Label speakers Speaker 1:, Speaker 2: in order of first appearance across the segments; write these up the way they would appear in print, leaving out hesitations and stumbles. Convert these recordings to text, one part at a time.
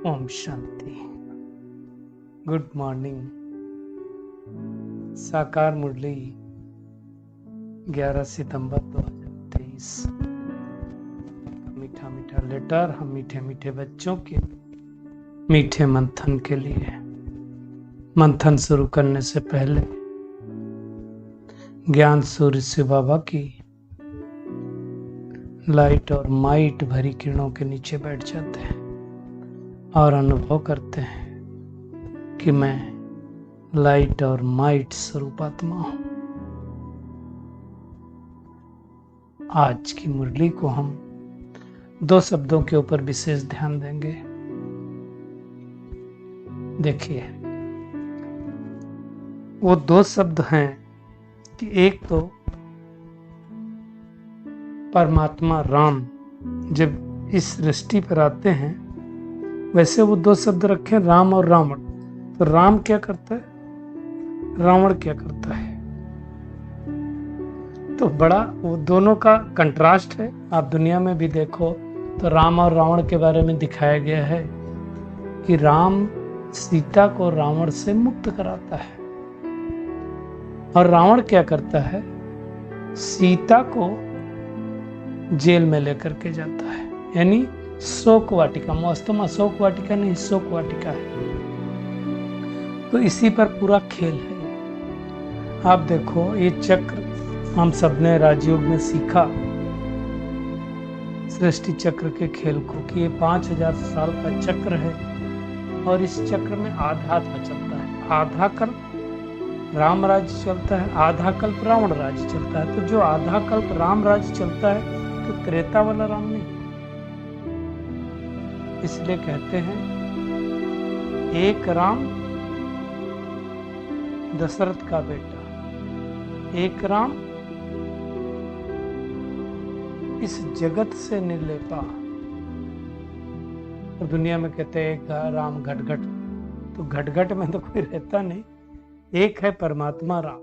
Speaker 1: Om Shanti. Good morning. साकार मुरली 11 सितंबर 2023। मीठा मीठा लेटर हम मीठे मीठे बच्चों के मीठे मंथन के लिए। मंथन शुरू करने से पहले ज्ञान सूर्य शिव बाबा की लाइट और माइट भरी किरणों के नीचे बैठ जाते हैं और अनुभव करते हैं कि मैं लाइट और माइट स्वरूप आत्मा हूं। आज की मुरली को हम 2 शब्दों के ऊपर विशेष ध्यान देंगे। देखिए, वो 2 शब्द हैं कि एक तो परमात्मा राम जब इस सृष्टि पर आते हैं, वैसे वो 2 शब्द रखे राम और रावण। तो राम क्या करता है, रावण क्या करता है, तो बड़ा वो दोनों का कंट्रास्ट है। आप दुनिया में भी देखो तो राम और रावण के बारे में दिखाया गया है कि राम सीता को रावण से मुक्त कराता है और रावण क्या करता है, सीता को जेल में लेकर के जाता है। यानी शोक वाटिका, वास्तव में शोक वाटिका नहीं, शोक वाटिका है। तो इसी पर पूरा खेल है। आप देखो, ये चक्र हम सबने राजयोग में सीखा, सृष्टि चक्र के खेल को, कि ये 5000 साल का चक्र है और इस चक्र में आधा चलता है। आधा कल्प राम राज्य चलता है, आधा कल्प रावण राज्य चलता है। तो जो आधा कल्प राम राज्य चलता है तो त्रेता वाला राम नहीं। इसलिए कहते हैं एक राम दशरथ का बेटा, एक राम इस जगत से निर्लेपा। और दुनिया में कहते हैं एक राम घटघट, तो घटघट में तो कोई रहता नहीं। एक है परमात्मा राम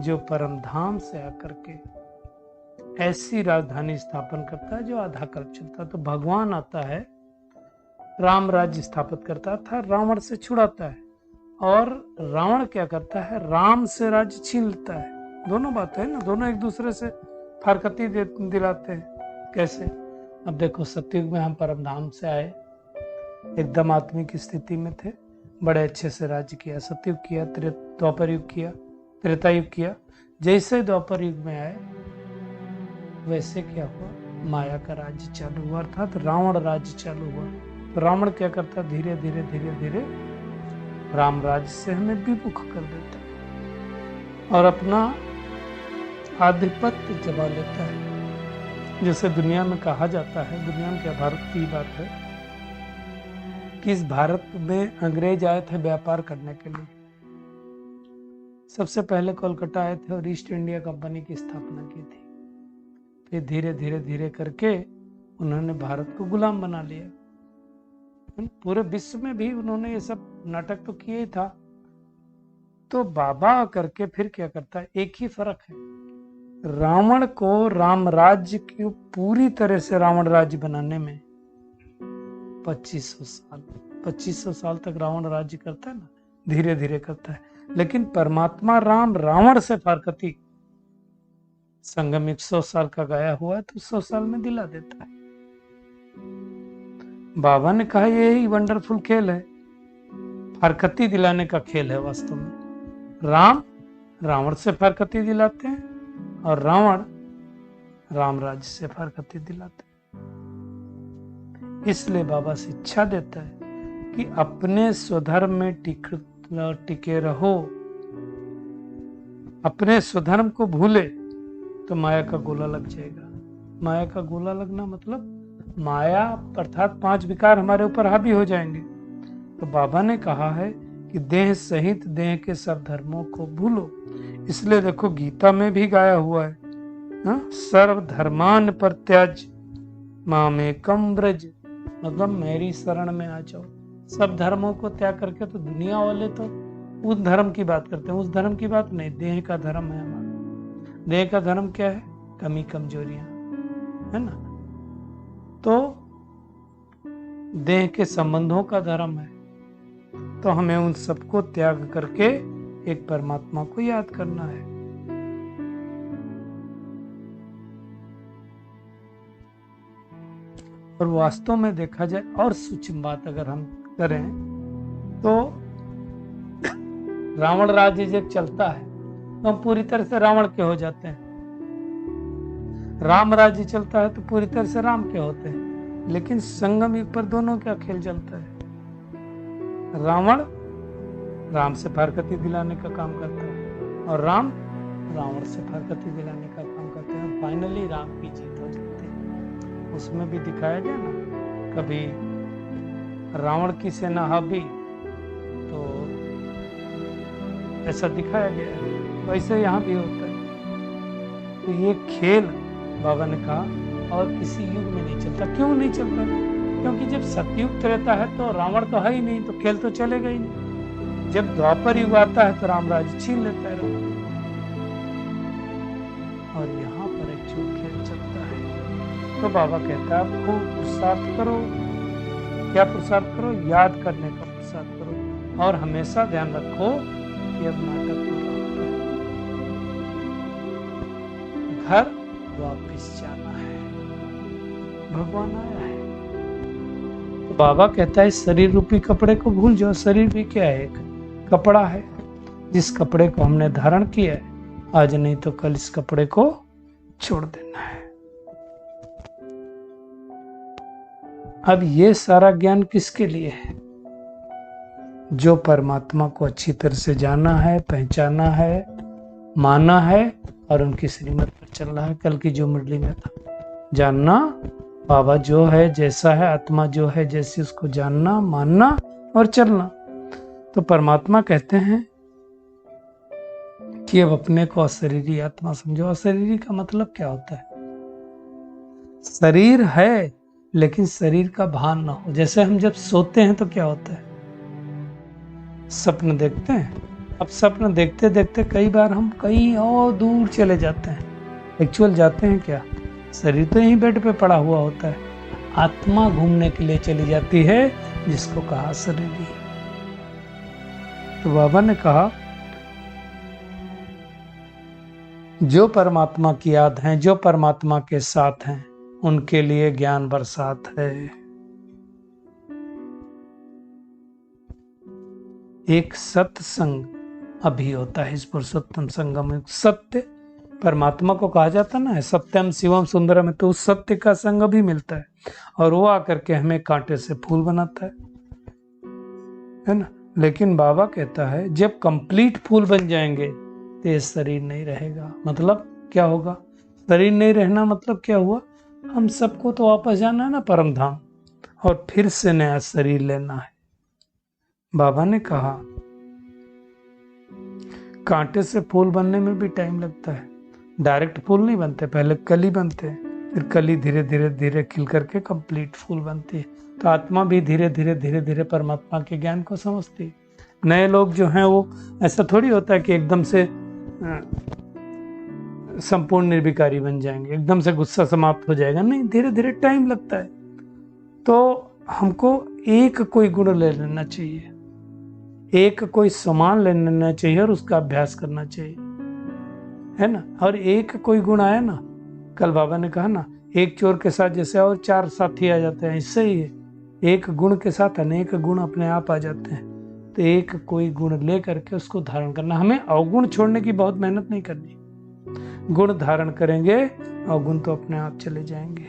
Speaker 1: जो परम धाम से आकर के ऐसी राजधानी स्थापन करता है जो आधा कल्प चलता है। तो भगवान आता है, राम राज्य स्थापित करता था, रावण से छुड़ाता है, और रावण क्या करता है, राम से राज्य छीन लेता है। दोनों बातें है ना, दोनों एक दूसरे से फारकती दिलाते हैं। कैसे? अब देखो, सतयुग में हम परम धाम से आए, एकदम आत्मिक स्थिति में थे, बड़े अच्छे से राज्य किया। सतयुग किया, द्वापर युग किया, त्रेता युग किया। जैसे द्वापर युग में आए वैसे क्या हुआ, माया का राज्य चालू हुआ, अर्थात रावण राज्य चालू हुआ। तो रावण क्या करता, धीरे धीरे धीरे धीरे राम राज्य से हमें विमुख कर देता और अपना आधिपत्य जमा लेता है। जैसे दुनिया में कहा जाता है, दुनिया में क्या, भारत की बात है कि इस भारत में अंग्रेज आए थे व्यापार करने के लिए। सबसे पहले कोलकाता आए थे और ईस्ट इंडिया कंपनी की स्थापना की थी। फिर धीरे धीरे धीरे करके उन्होंने भारत को गुलाम बना लिया। पूरे विश्व में भी उन्होंने ये सब नाटक तो किया ही था। तो बाबा करके फिर क्या करता है, एक ही फर्क है, रावण को राम राज्य की पूरी तरह से रावण राज्य बनाने में 2500 साल तक रावण राज्य करता है ना, धीरे धीरे करता है। लेकिन परमात्मा राम रावण से फारकती संगम 100 साल का गाया हुआ है, तो 100 साल में दिला देता है। बाबा ने कहा यही वंडरफुल खेल है, फारकती दिलाने का खेल है। वास्तव में राम रावण से फारकती दिलाते हैं और रावण राम राज्य से फारकती दिलाते हैं। इसलिए बाबा शिक्षा देता है कि अपने स्वधर्म में टिके रहो। अपने स्वधर्म को भूले तो माया का गोला लग जाएगा। माया का गोला लगना मतलब माया अर्थात 5 विकार हमारे ऊपर हावी हो जाएंगे। तो बाबा ने कहा है कि देह सहित देह के सब धर्मों को भूलो। इसलिए देखो, गीता में भी गाया हुआ है, सर्व धर्मान परित्यज मामेकम व्रज, मतलब मेरी शरण में आ जाओ। सब धर्मों को त्याग करके, तो दुनिया वाले तो उस धर्म की बात करते हैं, उस धर्म की बात नहीं। देह का धर्म है हमारा। देह का धर्म क्या है, कमी कमजोरियां, है ना। तो देह के संबंधों का धर्म है, तो हमें उन सबको त्याग करके एक परमात्मा को याद करना है। और वास्तव में देखा जाए और सूक्ष्म बात अगर हम करें तो रावण राज्य जब चलता है तो हम पूरी तरह से रावण के हो जाते हैं, राम राज्य चलता है तो पूरी तरह से राम के होते हैं। लेकिन संगम युग पर दोनों का खेल चलता है। रावण राम से फारकती दिलाने का काम करता है और राम रावण से फारकती दिलाने का काम करते हैं। फाइनली राम की जीत हो जाती है। उसमें भी दिखाया गया ना, कभी रावण की सेना हावी तो ऐसा दिखाया गया है, वैसे यहाँ भी होता है। तो ये खेल बाबा ने कहा और किसी युग में नहीं चलता। क्यों नहीं चलता? क्योंकि जब सतयुग रहता है तो रावण तो है ही नहीं, तो खेल तो चलेगा ही नहीं। जब द्वापर युग आता है तो राम राज्य छीन लेता है रावण। और यहाँ पर एक जो खेल चलता है तो बाबा कहता है आपको पुरुषार्थ करो। क्या पुरुषार्थ करो? याद करने का पुरुषार्थ करो। और हमेशा ध्यान रखो कि अब नाटक घर वापिस जाना है, भगवान आया है। तो बाबा कहता है शरीर रूपी कपड़े को भूल जाओ। शरीर भी क्या है? एक कपड़ा है, जिस कपड़े को हमने धारण किया है, आज नहीं तो कल इस कपड़े को छोड़ देना है। अब ये सारा ज्ञान किसके लिए है? जो परमात्मा को अच्छी तरह से जाना है, पहचाना है, माना है और उनकी श्रीमत पर चल रहा है। कल की जो मुरली में था, जानना बाबा जो है, जैसा है, आत्मा जो है जैसी, उसको जानना, मानना और चलना। तो परमात्मा कहते हैं कि अब अपने को अशरीरी आत्मा समझो। अशरीरी का मतलब क्या होता है? शरीर है लेकिन शरीर का भान ना हो। जैसे हम जब सोते हैं तो क्या होता है? सपन देखते हैं। अब सपन देखते देखते कई बार हम कहीं और दूर चले जाते हैं। एक्चुअल जाते हैं क्या? शरीर तो यहीं बेड पे पड़ा हुआ होता है। आत्मा घूमने के लिए चली जाती है, जिसको कहा शरीरी। तो बाबा ने कहा जो परमात्मा की याद है, जो परमात्मा के साथ हैं, उनके लिए ज्ञान बरसात है। एक सत्संग अभी होता है इस पुरुषोत्तम संगम में। सत्य परमात्मा को कहा जाता ना है, सत्यम शिवम सुंदरम, तो उस सत्य का संग भी मिलता है और वो आकर के हमें कांटे से फूल बनाता है ना। लेकिन बाबा कहता है जब कंप्लीट फूल बन जाएंगे तो ये शरीर नहीं रहेगा। मतलब क्या होगा? शरीर नहीं रहना मतलब क्या हुआ? हम सबको तो वापस जाना है ना परम धाम, और फिर से नया शरीर लेना है। बाबा ने कहा कांटे से फूल बनने में भी टाइम लगता है। डायरेक्ट फूल नहीं बनते, पहले कली बनते हैं, फिर कली धीरे धीरे धीरे खिल करके कंप्लीट फूल बनती है। तो आत्मा भी धीरे धीरे धीरे धीरे परमात्मा के ज्ञान को समझती है। नए लोग जो हैं वो ऐसा थोड़ी होता है कि एकदम से संपूर्ण निर्विकारी बन जाएंगे, एकदम से गुस्सा समाप्त हो जाएगा। नहीं, धीरे धीरे टाइम लगता है। तो हमको एक कोई गुण ले लेना चाहिए, एक कोई सामान ले लेना चाहिए और उसका अभ्यास करना चाहिए, है ना। और एक कोई गुण आया ना, कल बाबा ने कहा ना, एक चोर के साथ जैसे और चार साथी आ जाते हैं, इससे ही है। एक गुण के साथ अनेक गुण अपने आप आ जाते हैं। तो एक कोई गुण ले करके उसको धारण करना। हमें अवगुण छोड़ने की बहुत मेहनत नहीं करनी, गुण धारण करेंगे, अवगुण तो अपने आप चले जाएंगे।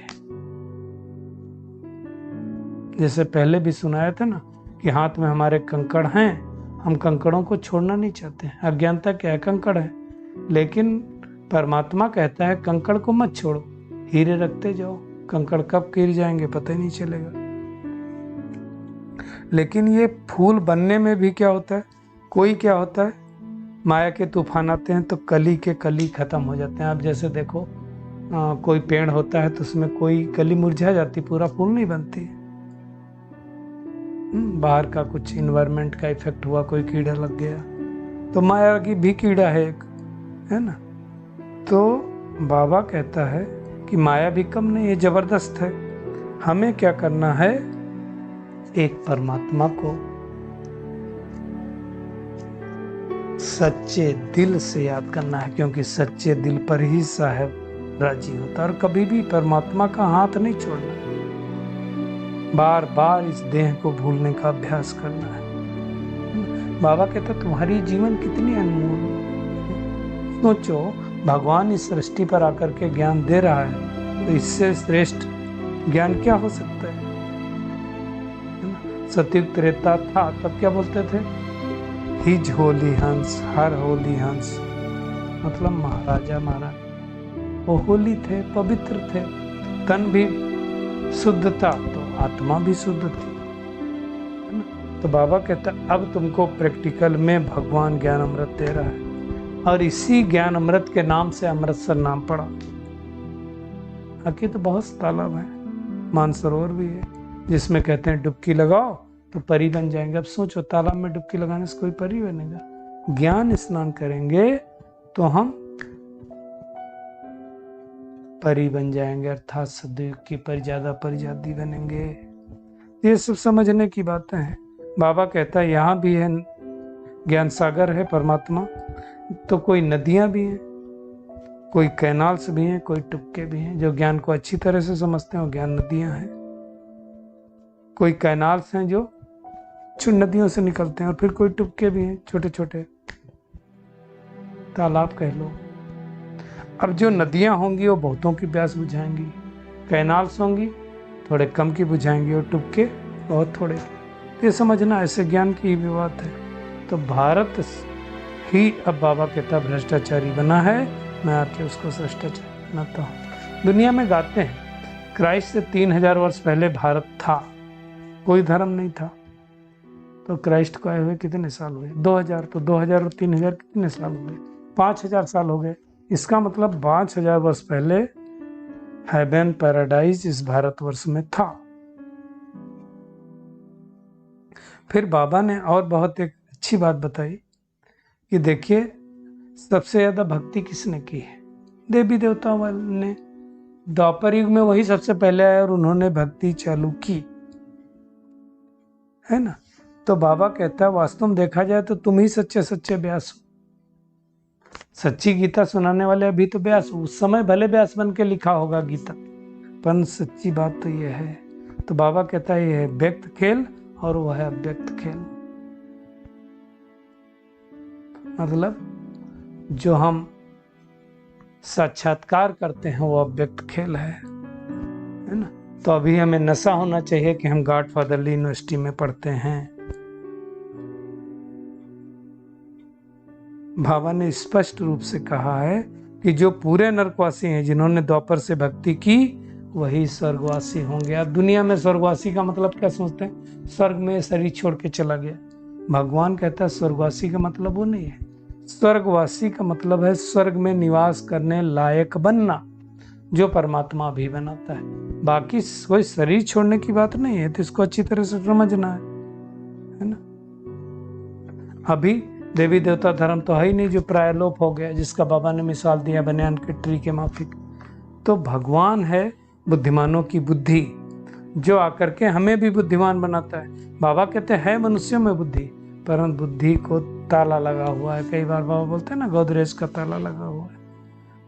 Speaker 1: जैसे पहले भी सुनाया था ना कि हाथ में हमारे कंकड़ हैं, हम कंकड़ों को छोड़ना नहीं चाहते। अज्ञानता क्या है? कंकड़ है। लेकिन परमात्मा कहता है कंकड़ को मत छोड़ो, हीरे रखते जाओ। कंकड़ कब गिर जाएंगे पता ही नहीं चलेगा। लेकिन ये फूल बनने में भी क्या होता है? कोई क्या होता है, माया के तूफान आते हैं तो कली के कली खत्म हो जाते हैं। आप जैसे देखो कोई पेड़ होता है तो उसमें कोई कली मुरझा जाती, पूरा फूल नहीं बनती। बाहर का कुछ इन्वायरमेंट का इफेक्ट हुआ, कोई कीड़ा लग गया, तो माया की भी कीड़ा है एक, है ना। तो बाबा कहता है कि माया भी कम नहीं है, जबरदस्त है। हमें क्या करना है? एक परमात्मा को सच्चे दिल से याद करना है, क्योंकि सच्चे दिल पर ही साहब राजी होता है। और कभी भी परमात्मा का हाथ नहीं छोड़ना, बार बार इस देह को भूलने का अभ्यास करना है। बाबा कहते तुम्हारी जीवन कितनी अनमोल, सोचो भगवान इस सृष्टि पर आकर के ज्ञान दे रहा है, तो इससे श्रेष्ठ ज्ञान क्या हो सकता है? सतयुग त्रेता था, तब क्या बोलते थे? हिज होली हंस, हर होली हंस, मतलब महाराजा महाराज वो होली थे, पवित्र थे, तन भी शुद्ध था तो आत्मा भी शुद्ध थी। तो बाबा कहता अब तुमको प्रैक्टिकल में भगवान ज्ञान अमृत दे रहा है, और इसी ज्ञान अमृत के नाम से अमृतसर नाम पड़ा। बाकी तो बहुत तालाब है, मानसरोवर भी है, जिसमें कहते हैं डुबकी लगाओ तो परी बन जाएंगे। अब सोचो तालाब में डुबकी लगाने से कोई परी बनेगा? ज्ञान स्नान करेंगे तो हम परी बन जाएंगे, अर्थात सदयुग की परिजादा परिजादी बनेंगे। ये सब समझने की बातें हैं। बाबा कहता है यहाँ भी है ज्ञान सागर है परमात्मा, तो कोई नदियां भी हैं, कोई कैनाल्स भी हैं, कोई टुक्के भी हैं। जो ज्ञान को अच्छी तरह से समझते हैं वो ज्ञान नदियां हैं। कोई कैनाल्स हैं जो नदियों से निकलते हैं, और फिर कोई टुक्के भी हैं, छोटे छोटे तालाब कह लो। अब जो नदियां होंगी वो बहुतों की प्यास बुझाएंगी, कैनाल्स होंगी थोड़े कम की बुझाएंगी, और टुक्के बहुत थोड़े। ये समझना ऐसे ज्ञान की भी बात है। तो भारत ही अब बाबा कहता भ्रष्टाचारी बना है, मैं आके उसको भ्रष्टाचारी बनाता हूँ। दुनिया में गाते हैं क्राइस्ट से 3000 वर्ष पहले भारत था, कोई धर्म नहीं था। तो क्राइस्ट को आए हुए कितने साल हुए? 2000। तो 2000 और 3000 कितने साल हुए? 5000 साल हो गए। इसका मतलब 5000 वर्ष पहले हेवन पैराडाइज इस भारतवर्ष में था। फिर बाबा ने और बहुत एक अच्छी बात बताई कि देखिए सबसे ज्यादा भक्ति किसने की है? देवी देवताओं वाले ने। द्वापर युग में वही सबसे पहले आए और उन्होंने भक्ति चालू की, है ना। तो बाबा कहता है वास्तव में देखा जाए तो तुम ही सच्चे सच्चे व्यास हो। सच्ची गीता सुनाने वाले अभी तो व्यास हो, उस समय भले व्यास बन के लिखा होगा गीता, पर सच्ची बात तो ये है। तो बाबा कहता है ये है व्यक्त खेल और वो है अव्यक्त खेल। मतलब जो हम साक्षात्कार करते हैं वो अव्यक्त खेल है ना। तो अभी हमें नशा होना चाहिए कि हम गॉडफादरली यूनिवर्सिटी में पढ़ते हैं। बाबा ने स्पष्ट रूप से कहा है कि जो पूरे नरकवासी हैं जिन्होंने द्वापर से भक्ति की वही स्वर्गवासी होंगे। अब दुनिया में स्वर्गवासी का मतलब क्या सोचते हैं? स्वर्ग में शरीर छोड़ के चला गया। भगवान कहता है स्वर्गवासी का मतलब वो नहीं है। स्वर्गवासी का मतलब है स्वर्ग में निवास करने लायक बनना, जो परमात्मा भी बनाता है। बाकी कोई शरीर छोड़ने की बात नहीं है, तो इसको अच्छी तरह से समझना है ना। अभी देवी देवता धर्म तो है ही नहीं, जो प्रायलोप हो गया, जिसका बाबा ने मिसाल दिया बनियान के ट्री के माफिक। तो भगवान है बुद्धिमानों की बुद्धि, जो आकर के हमें भी बुद्धिमान बनाता है। बाबा कहते हैं मनुष्यों में बुद्धि, परंतु बुद्धि को ताला लगा हुआ है। कई बार बाबा बोलते हैं ना गोदरेज का ताला लगा हुआ है।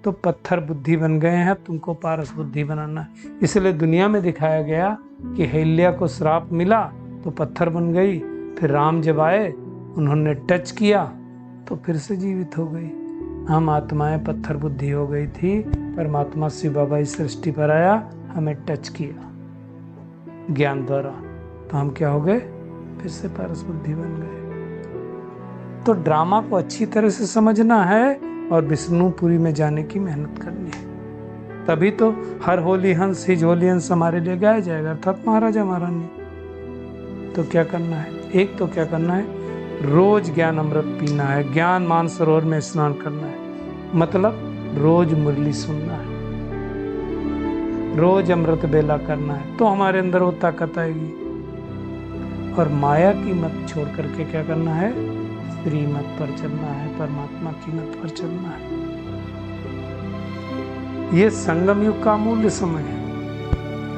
Speaker 1: तो पत्थर बुद्धि बन गए हैं, तुमको पारस बुद्धि बनाना है। इसलिए दुनिया में दिखाया गया कि अहिल्या को श्राप मिला तो पत्थर बन गई, फिर राम जब आए उन्होंने टच किया तो फिर से जीवित हो गई। हम आत्माएं पत्थर बुद्धि हो गई थी, परमात्मा शिव बाबा इस सृष्टि पर आया, हमें टच किया ज्ञान द्वारा, तो हम क्या हो गए? फिर से पारस बुद्धि बन गए। तो ड्रामा को अच्छी तरह से समझना है और विष्णुपुरी में जाने की मेहनत करनी है, तभी तो हर होली हंस हिज होली हंस हमारे लिए गाया जाएगा, अर्थात महाराजा महारानी। तो क्या करना है? एक तो क्या करना है, रोज ज्ञान अमृत पीना है, ज्ञान मानसरोवर में स्नान करना है, मतलब रोज मुरली सुनना है, रोज अमृत बेला करना है, तो हमारे अंदर वो ताकत आएगी। और माया की मत छोड़ करके क्या करना है? स्त्री मत पर चलना है, परमात्मा की मत पर चलना है। ये संगम युग का अमूल्य समय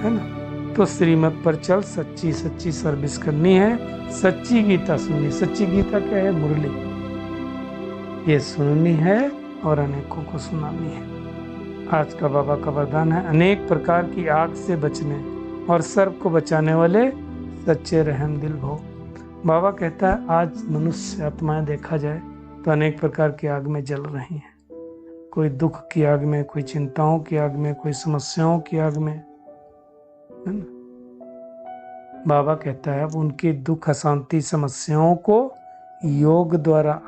Speaker 1: है ना। तो श्रीमत पर चल, सच्ची सच्ची सर्विस करनी है, सच्ची गीता सुननी। सच्ची गीता क्या है? मुरली, ये सुननी है और अनेकों को सुनानी है। आज का बाबा का वरदान है, अनेक प्रकार की आग से बचने और सर्प को बचाने वाले सच्चे रहम दिल भो। बाबा कहता है आज मनुष्य आत्माएं देखा जाए तो अनेक प्रकार की आग में जल रही हैं। कोई दुख की आग में, कोई चिंताओं की आग में, कोई समस्याओं की आग में, है ना। बाबा कहता है उनकी दुख अशांति समस्याओं को योग द्वारा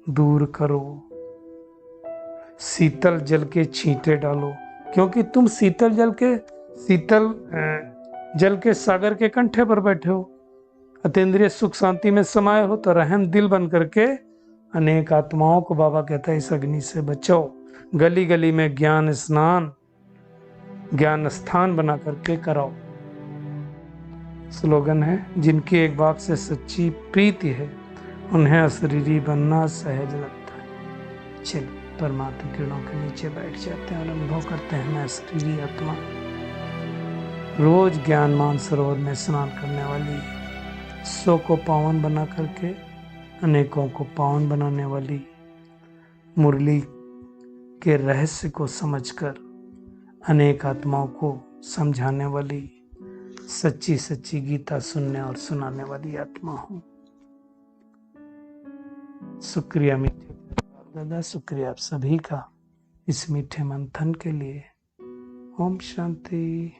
Speaker 1: दूर करो, शीतल जल के छींटे डालो, क्योंकि तुम शीतल जल के सागर के कंठे पर बैठे हो, अतीन्द्रिय सुख शांति में समाये हो, तो रहम दिल बन करके अनेक आत्माओं को बाबा कहता है इस अग्नि से बचाओ। गली गली में ज्ञान स्नान, ज्ञान स्थान बना करके कराओ। स्लोगन है, जिनकी एक बाप से सच्ची प्रीति है उन्हें अशरीरी बनना सहज लगता है। चलिए परमात्मा किरणों के नीचे बैठ जाते हैं और अनुभव करते हैं मैं अशरीरी आत्मा रोज ज्ञान मान सरोवर में स्नान करने वाली, 100 को पावन बना करके अनेकों को पावन बनाने वाली, मुरली के रहस्य को समझकर अनेक आत्माओं को समझाने वाली, सच्ची सच्ची गीता सुनने और सुनाने वाली आत्मा हूँ। शुक्रिया मीठे दादा, शुक्रिया आप सभी का इस मीठे मंथन के लिए। ओम शांति।